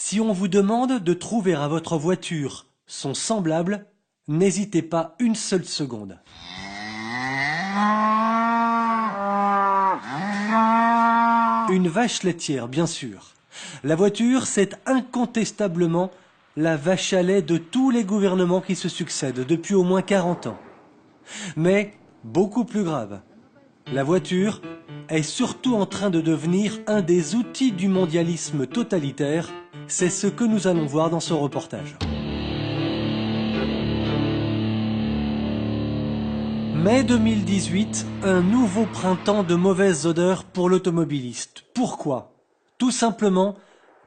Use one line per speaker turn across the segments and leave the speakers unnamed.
Si on vous demande de trouver à votre voiture son semblable, n'hésitez pas une seule seconde. Une vache laitière, bien sûr. La voiture, c'est incontestablement la vache à lait de tous les gouvernements qui se succèdent depuis au moins 40 ans. Mais, beaucoup plus grave, la voiture est surtout en train de devenir un des outils du mondialisme totalitaire. C'est ce que nous allons voir dans ce reportage. Mai 2018, un nouveau printemps de mauvaises odeurs pour l'automobiliste. Pourquoi? Tout simplement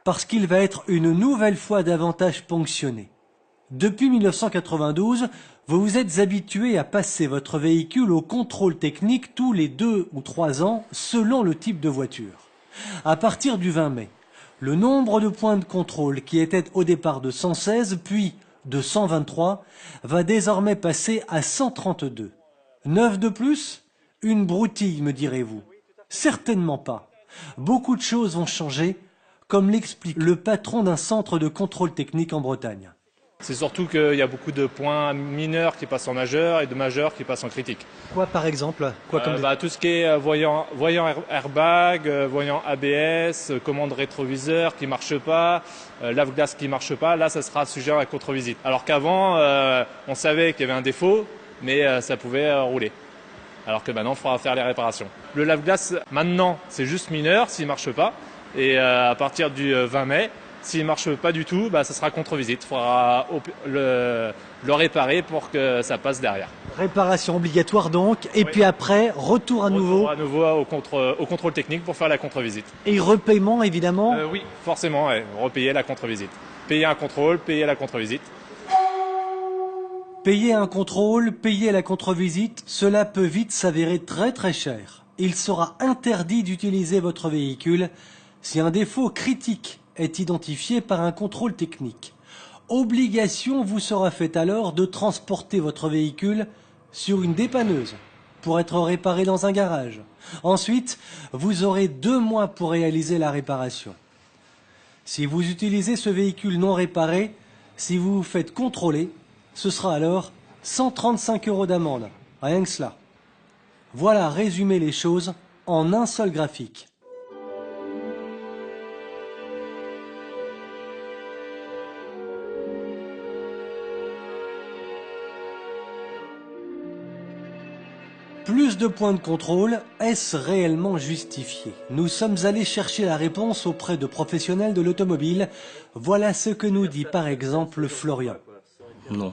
parce qu'il va être une nouvelle fois davantage ponctionné. Depuis 1992, vous vous êtes habitué à passer votre véhicule au contrôle technique tous les 2 ou 3 ans selon le type de voiture. À partir du 20 mai, le nombre de points de contrôle qui était au départ de 116 puis de 123 va désormais passer à 132. 9 de plus? Une broutille, me direz-vous. Certainement pas. Beaucoup de choses vont changer, comme l'explique le patron d'un centre de contrôle technique en Bretagne.
C'est surtout qu'il y a beaucoup de points mineurs qui passent en majeur et de majeurs qui passent en critique.
Quoi par exemple?
Tout ce qui est voyant airbag, voyant ABS, commande rétroviseur qui ne marche pas, lave-glace qui ne marche pas, là ça sera sujet à la contre-visite. Alors qu'avant, on savait qu'il y avait un défaut, mais ça pouvait rouler. Alors que maintenant, il faudra faire les réparations. Le lave-glace, maintenant, c'est juste mineur s'il ne marche pas. Et à partir du 20 mai, s'il ne marche pas du tout, ça sera contre-visite. Il faudra le réparer pour que ça passe derrière.
Réparation obligatoire donc, et oui. Puis après, retour à nouveau
au contrôle technique pour faire la contre-visite.
Et repaiement évidemment
Oui, forcément, ouais, repayer la contre-visite. Payer un contrôle, payer la contre-visite.
Payer un contrôle, payer la contre-visite, cela peut vite s'avérer très très cher. Il sera interdit d'utiliser votre véhicule si un défaut critique est identifié par un contrôle technique. Obligation vous sera faite alors de transporter votre véhicule sur une dépanneuse pour être réparé dans un garage. Ensuite, vous aurez 2 mois pour réaliser la réparation. Si vous utilisez ce véhicule non réparé, si vous vous faites contrôler, ce sera alors 135 € d'amende. Rien que cela. Voilà résumer les choses en un seul graphique. Plus de points de contrôle, est-ce réellement justifié? Nous sommes allés chercher la réponse auprès de professionnels de l'automobile. Voilà ce que nous dit par exemple Florian.
Non.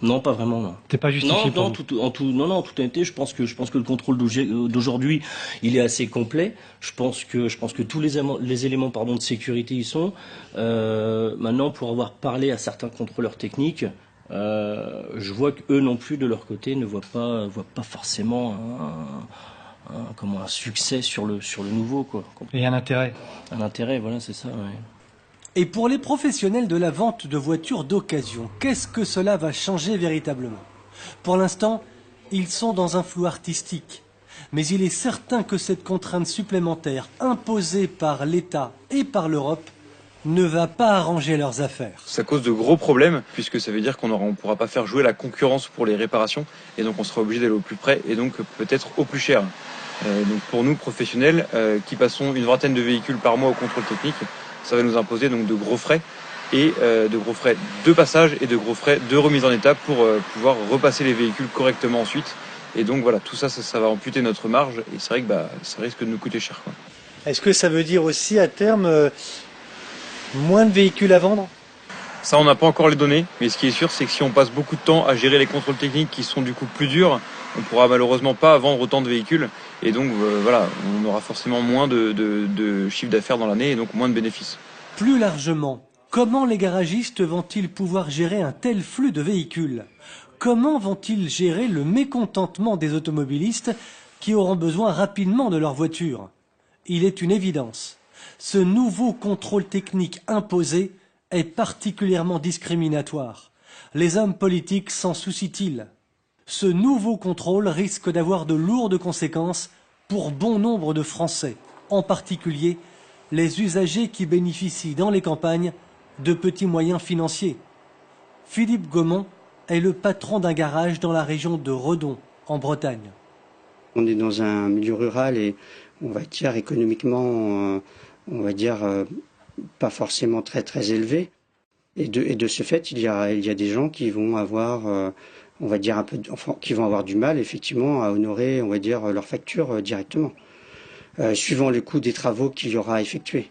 Non, pas vraiment, non.
T'es pas justifié
en toute honnêteté, je pense que le contrôle d'aujourd'hui, il est assez complet. Je pense que tous les éléments de sécurité y sont. Maintenant, pour avoir parlé à certains contrôleurs techniques, je vois qu'eux non plus de leur côté ne voient pas forcément un succès sur le nouveau, quoi.
Et un intérêt.
Un intérêt, voilà, c'est ça. Ouais.
Et pour les professionnels de la vente de voitures d'occasion, qu'est-ce que cela va changer véritablement? Pour l'instant, ils sont dans un flou artistique. Mais il est certain que cette contrainte supplémentaire imposée par l'État et par l'Europe ne va pas arranger leurs affaires.
Ça cause de gros problèmes, puisque ça veut dire qu'on ne pourra pas faire jouer la concurrence pour les réparations, et donc on sera obligé d'aller au plus près, et donc peut-être au plus cher. Donc pour nous, professionnels, qui passons une vingtaine de véhicules par mois au contrôle technique, ça va nous imposer donc de gros frais, et de gros frais de passage et de gros frais de remise en état pour pouvoir repasser les véhicules correctement ensuite. Et donc voilà, tout ça va amputer notre marge, et c'est vrai que ça risque de nous coûter cher, quoi.
Est-ce que ça veut dire aussi à terme moins de véhicules à vendre?
Ça, on n'a pas encore les données, mais ce qui est sûr, c'est que si on passe beaucoup de temps à gérer les contrôles techniques qui sont du coup plus durs, on pourra malheureusement pas vendre autant de véhicules, et donc voilà, on aura forcément moins de chiffre d'affaires dans l'année, et donc moins de bénéfices.
Plus largement, comment les garagistes vont-ils pouvoir gérer un tel flux de véhicules? Comment vont-ils gérer le mécontentement des automobilistes qui auront besoin rapidement de leur voiture? Il est une évidence. Ce nouveau contrôle technique imposé est particulièrement discriminatoire. Les hommes politiques s'en soucient-ils? Ce nouveau contrôle risque d'avoir de lourdes conséquences pour bon nombre de Français, en particulier les usagers qui bénéficient dans les campagnes de petits moyens financiers. Philippe Gaumont est le patron d'un garage dans la région de Redon, en Bretagne.
On est dans un milieu rural et on va dire économiquement, pas forcément très élevé. Et de ce fait, il y a des gens qui vont avoir, qui vont avoir du mal effectivement à honorer, leurs factures directement, suivant le coût des travaux qu'il y aura à effectuer.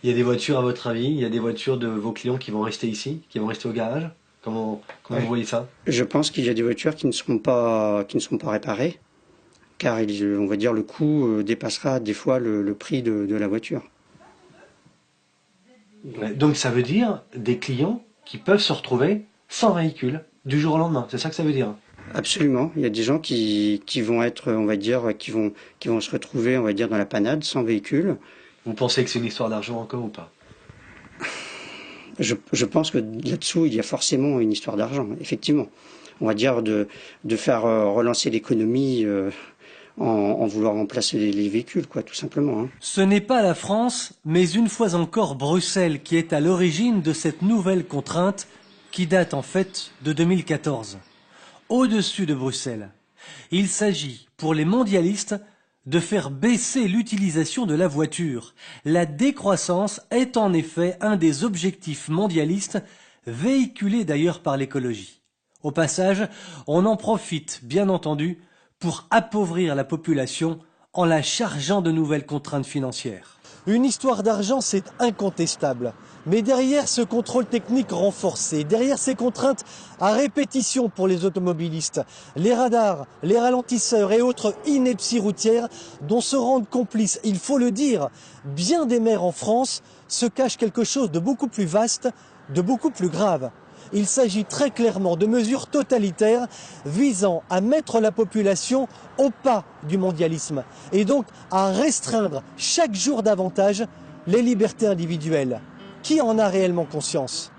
Il y a des voitures, à votre avis, il y a des voitures de vos clients qui vont rester ici, qui vont rester au garage? Comment vous voyez ça?
Je pense qu'il y a des voitures qui ne seront pas réparées, car le coût dépassera des fois le prix de la voiture.
Donc ça veut dire des clients qui peuvent se retrouver sans véhicule du jour au lendemain, c'est ça que ça veut dire?
Absolument, il y a des gens qui vont être, qui vont se retrouver, dans la panade, sans véhicule.
Vous pensez que c'est une histoire d'argent encore ou pas?
Je pense que là-dessous, il y a forcément une histoire d'argent, effectivement. On va dire de faire relancer l'économie en vouloir remplacer les véhicules, tout simplement.
Ce n'est pas la France, mais une fois encore Bruxelles qui est à l'origine de cette nouvelle contrainte qui date en fait de 2014. Au-dessus de Bruxelles, il s'agit pour les mondialistes de faire baisser l'utilisation de la voiture. La décroissance est en effet un des objectifs mondialistes, véhiculés d'ailleurs par l'écologie. Au passage, on en profite, bien entendu, pour appauvrir la population en la chargeant de nouvelles contraintes financières. Une histoire d'argent, c'est incontestable. Mais derrière ce contrôle technique renforcé, derrière ces contraintes à répétition pour les automobilistes, les radars, les ralentisseurs et autres inepties routières dont se rendent complices, il faut le dire, bien des maires en France, se cache quelque chose de beaucoup plus vaste, de beaucoup plus grave. Il s'agit très clairement de mesures totalitaires visant à mettre la population au pas du mondialisme et donc à restreindre chaque jour davantage les libertés individuelles. Qui en a réellement conscience ?